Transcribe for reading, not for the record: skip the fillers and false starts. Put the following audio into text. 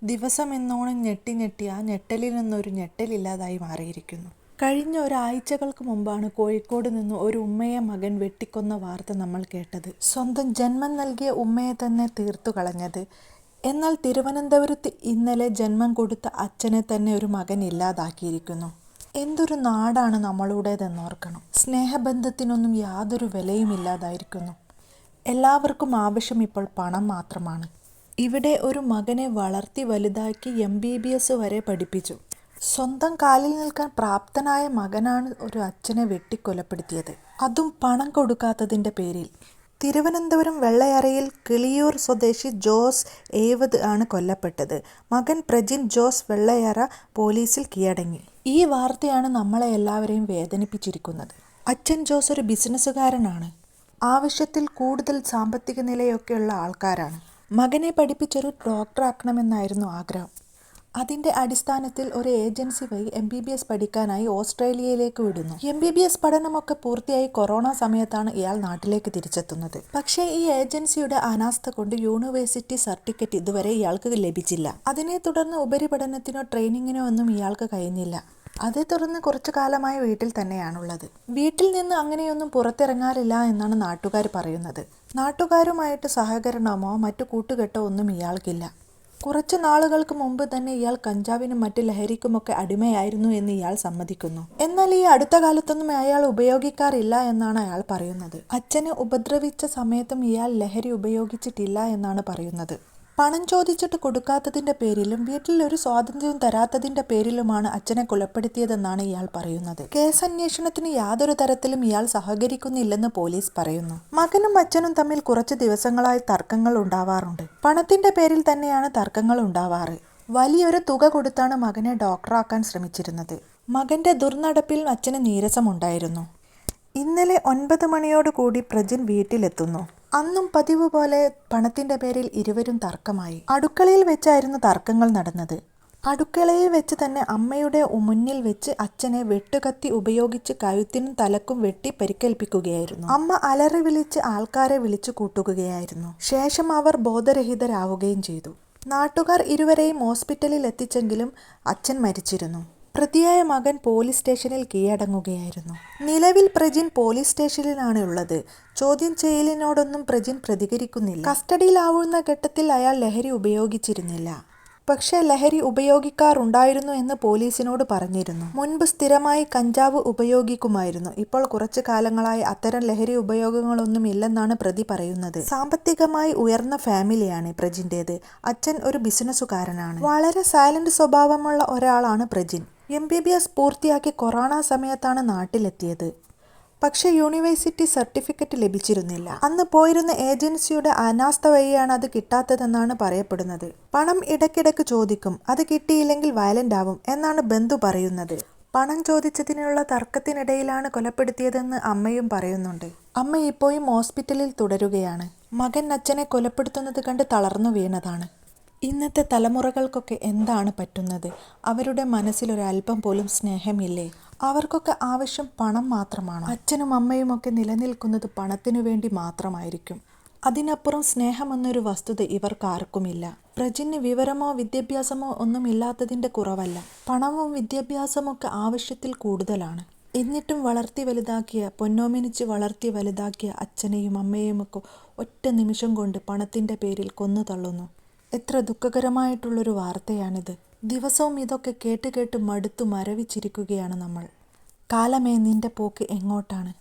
ദിവസം എന്നോണം ഞെട്ടി ഞെട്ടി ആ ഞെട്ടലിൽ നിന്നൊരു ഞെട്ടലില്ലാതായി മാറിയിരിക്കുന്നു. കഴിഞ്ഞ ഒരാഴ്ചകൾക്ക് മുമ്പാണ് കോഴിക്കോട് നിന്ന് ഒരു ഉമ്മയെ മകൻ വെട്ടിക്കൊന്ന വാർത്ത നമ്മൾ കേട്ടത്. സ്വന്തം ജന്മം നൽകിയ ഉമ്മയെ തന്നെ തീർത്തു കളഞ്ഞത്. എന്നാൽ തിരുവനന്തപുരത്ത് ഇന്നലെ ജന്മം കൊടുത്ത അച്ഛനെ തന്നെ ഒരു മകൻ ഇല്ലാതാക്കിയിരിക്കുന്നു. എന്തൊരു നാടാണ് നമ്മളുടേതെന്നോർക്കണം. സ്നേഹബന്ധത്തിനൊന്നും യാതൊരു വിലയും ഇല്ലാതായിരിക്കുന്നു. എല്ലാവർക്കും ആവശ്യം ഇപ്പോൾ പണം മാത്രമാണ്. ഇവിടെ ഒരു മകനെ വളർത്തി വലുതാക്കി MBBS വരെ പഠിപ്പിച്ചു. സ്വന്തം കാലിൽ നിൽക്കാൻ പ്രാപ്തനായ മകനാണ് ഒരു അച്ഛനെ വെട്ടിക്കൊലപ്പെടുത്തിയത്. അതും പണം കൊടുക്കാത്തതിൻ്റെ പേരിൽ. തിരുവനന്തപുരം വെള്ളയറയിൽ കിളിയൂർ സ്വദേശി ജോസ് ഏവത് ആണ് കൊല്ലപ്പെട്ടത്. മകൻ പ്രജിൻ ജോസ് വെള്ളയറ പോലീസിൽ കീഴടങ്ങി. ഈ വാർത്തയാണ് നമ്മളെ എല്ലാവരെയും വേദനിപ്പിച്ചിരിക്കുന്നത്. അച്ഛൻ ജോസ് ഒരു ബിസിനസ്സുകാരനാണ്. ആവശ്യത്തിൽ കൂടുതൽ സാമ്പത്തിക നിലയൊക്കെയുള്ള ആൾക്കാരാണ്. മകനെ പഠിപ്പിച്ചൊരു ഡോക്ടറാക്കണമെന്നായിരുന്നു ആഗ്രഹം. അതിൻ്റെ അടിസ്ഥാനത്തിൽ ഒരു ഏജൻസി വഴി MBBS പഠിക്കാനായി ഓസ്ട്രേലിയയിലേക്ക് വിടുന്നു. MBBS പഠനമൊക്കെ പൂർത്തിയായി കൊറോണ സമയത്താണ് ഇയാൾ നാട്ടിലേക്ക് തിരിച്ചെത്തുന്നത്. പക്ഷേ ഈ ഏജൻസിയുടെ അനാസ്ഥ കൊണ്ട് യൂണിവേഴ്സിറ്റി സർട്ടിഫിക്കറ്റ് ഇതുവരെ ഇയാൾക്ക് ലഭിച്ചില്ല. അതിനെ തുടർന്ന് ഉപരിപഠനത്തിനോ ട്രെയിനിങ്ങിനോ ഒന്നും ഇയാൾക്ക് കഴിഞ്ഞില്ല. അതേ തുടർന്ന് കുറച്ചു കാലമായി വീട്ടിൽ തന്നെയാണുള്ളത്. വീട്ടിൽ നിന്ന് അങ്ങനെയൊന്നും പുറത്തിറങ്ങാറില്ല എന്നാണ് നാട്ടുകാർ പറയുന്നത്. നാട്ടുകാരുമായിട്ട് സഹകരണമോ മറ്റു കൂട്ടുകെട്ടോ ഒന്നും ഇയാൾക്കില്ല. കുറച്ച് നാളുകൾക്ക് മുമ്പ് തന്നെ ഇയാൾ കഞ്ചാവിനും മറ്റ് ലഹരിക്കുമൊക്കെ അടിമയായിരുന്നു എന്ന് ഇയാൾ സമ്മതിക്കുന്നു. എന്നാൽ ഈ അടുത്ത കാലത്തൊന്നും അയാൾ ഉപയോഗിക്കാറില്ല എന്നാണ് അയാൾ പറയുന്നത്. അച്ഛനെ ഉപദ്രവിച്ച സമയത്തും ഇയാൾ ലഹരി ഉപയോഗിച്ചിട്ടില്ല എന്നാണ് പറയുന്നത്. പണം ചോദിച്ചിട്ട് കൊടുക്കാത്തതിൻ്റെ പേരിലും വീട്ടിൽ ഒരു സ്വാതന്ത്ര്യവും തരാത്തതിൻ്റെ പേരിലുമാണ് അച്ഛനെ കൊലപ്പെടുത്തിയതെന്നാണ് ഇയാൾ പറയുന്നത്. കേസന്വേഷണത്തിന് യാതൊരു തരത്തിലും ഇയാൾ സഹകരിക്കുന്നില്ലെന്ന് പോലീസ് പറയുന്നു. മകനും അച്ഛനും തമ്മിൽ കുറച്ച് ദിവസങ്ങളായി തർക്കങ്ങൾ ഉണ്ടാവാറുണ്ട്. പണത്തിൻ്റെ പേരിൽ തന്നെയാണ് തർക്കങ്ങൾ ഉണ്ടാവാറ്. വലിയൊരു തുക കൊടുത്താണ് മകനെ ഡോക്ടറാക്കാൻ ശ്രമിച്ചിരുന്നത്. മകൻ്റെ ദുർനടപ്പിൽ അച്ഛന് നീരസമുണ്ടായിരുന്നു. ഇന്നലെ 9 മണിയോടുകൂടി പ്രജിൻ വീട്ടിലെത്തുന്നു. അന്നും പതിവ് പോലെ പണത്തിൻ്റെ പേരിൽ ഇരുവരും തർക്കമായി. അടുക്കളയിൽ വെച്ചായിരുന്നു തർക്കങ്ങൾ നടന്നത്. അടുക്കളയിൽ വെച്ച് തന്നെ അമ്മയുടെ മുന്നിൽ വെച്ച് അച്ഛനെ വെട്ടുകത്തി ഉപയോഗിച്ച് കഴുത്തിനും തലക്കും വെട്ടി പരിക്കേൽപ്പിക്കുകയായിരുന്നു. അമ്മ അലറി വിളിച്ച് ആൾക്കാരെ വിളിച്ചു കൂട്ടുകയായിരുന്നു. ശേഷം അവർ ബോധരഹിതരാവുകയും ചെയ്തു. നാട്ടുകാർ ഇരുവരെയും ഹോസ്പിറ്റലിൽ എത്തിച്ചെങ്കിലും അച്ഛൻ മരിച്ചിരുന്നു. പ്രതിയായ മകൻ പോലീസ് സ്റ്റേഷനിൽ കീഴടങ്ങുകയായിരുന്നു. നിലവിൽ പ്രജിൻ പോലീസ് സ്റ്റേഷനിലാണ് ഉള്ളത്. ചോദ്യം ചെയ്യലിനോടൊന്നും പ്രജിൻ പ്രതികരിക്കുന്നില്ല. കസ്റ്റഡിയിലാവുന്ന ഘട്ടത്തിൽ അയാൾ ലഹരി ഉപയോഗിച്ചിരുന്നില്ല. പക്ഷേ ലഹരി ഉപയോഗിക്കാറുണ്ടായിരുന്നു എന്ന് പോലീസിനോട് പറഞ്ഞിരുന്നു. മുൻപ് സ്ഥിരമായി കഞ്ചാവ് ഉപയോഗിക്കുമായിരുന്നു. ഇപ്പോൾ കുറച്ചു കാലങ്ങളായി അത്തരം ലഹരി ഉപയോഗങ്ങളൊന്നും ഇല്ലെന്നാണ് പ്രതി പറയുന്നത്. സാമ്പത്തികമായി ഉയർന്ന ഫാമിലിയാണ് പ്രജിൻ്റേത്. അച്ഛൻ ഒരു ബിസിനസ്സുകാരനാണ്. വളരെ സൈലന്റ് സ്വഭാവമുള്ള ഒരാളാണ് പ്രജിൻ. MBBS പൂർത്തിയാക്കി കൊറോണ സമയത്താണ് നാട്ടിലെത്തിയത്. പക്ഷേ യൂണിവേഴ്സിറ്റി സർട്ടിഫിക്കറ്റ് ലഭിച്ചിരുന്നില്ല. അന്ന് പോയിരുന്ന ഏജൻസിയുടെ അനാസ്ഥ വഴിയാണ് അത് കിട്ടാത്തതെന്നാണ് പറയപ്പെടുന്നത്. പണം ഇടയ്ക്കിടയ്ക്ക് ചോദിക്കും. അത് കിട്ടിയില്ലെങ്കിൽ വയലന്റ് ആവും എന്നാണ് ബന്ധു പറയുന്നത്. പണം ചോദിച്ചതിനുള്ള തർക്കത്തിനിടയിലാണ് കൊലപ്പെടുത്തിയതെന്ന് അമ്മയും പറയുന്നുണ്ട്. അമ്മ ഇപ്പോഴും ഹോസ്പിറ്റലിൽ തുടരുകയാണ്. മകൻ അച്ഛനെ കൊലപ്പെടുത്തുന്നത് കണ്ട് തളർന്നു വീണതാണ്. ഇന്നത്തെ തലമുറകൾക്കൊക്കെ എന്താണ് പറ്റുന്നത്? അവരുടെ മനസ്സിലൊരല്പം പോലും സ്നേഹമില്ലേ? അവർക്കൊക്കെ ആവശ്യം പണം മാത്രമാണ്. അച്ഛനും അമ്മയുമൊക്കെ നിലനിൽക്കുന്നത് പണത്തിനു വേണ്ടി മാത്രമായിരിക്കും. അതിനപ്പുറം സ്നേഹമെന്നൊരു വസ്തുത ഇവർക്കാർക്കുമില്ല. പ്രജിന് വിവരമോ വിദ്യാഭ്യാസമോ ഒന്നും ഇല്ലാത്തതിൻ്റെ കുറവല്ല. പണവും വിദ്യാഭ്യാസമൊക്കെ ആവശ്യത്തിൽ കൂടുതലാണ്. എന്നിട്ടും വളർത്തി വലുതാക്കിയ, പൊന്നോമനിച്ച് വളർത്തി വലുതാക്കിയ അച്ഛനെയും അമ്മയുമൊക്കെ ഒറ്റ നിമിഷം കൊണ്ട് പണത്തിൻ്റെ പേരിൽ കൊന്നു തള്ളുന്നു. എത്ര ദുഃഖകരമായിട്ടുള്ളൊരു വാർത്തയാണിത്. ദിവസവും ഇതൊക്കെ കേട്ട് കേട്ട് മടുത്തു മരവിച്ചിരിക്കുകയാണ് നമ്മൾ. കാലമേ, നിന്റെ പോക്ക് എങ്ങോട്ടാണ്?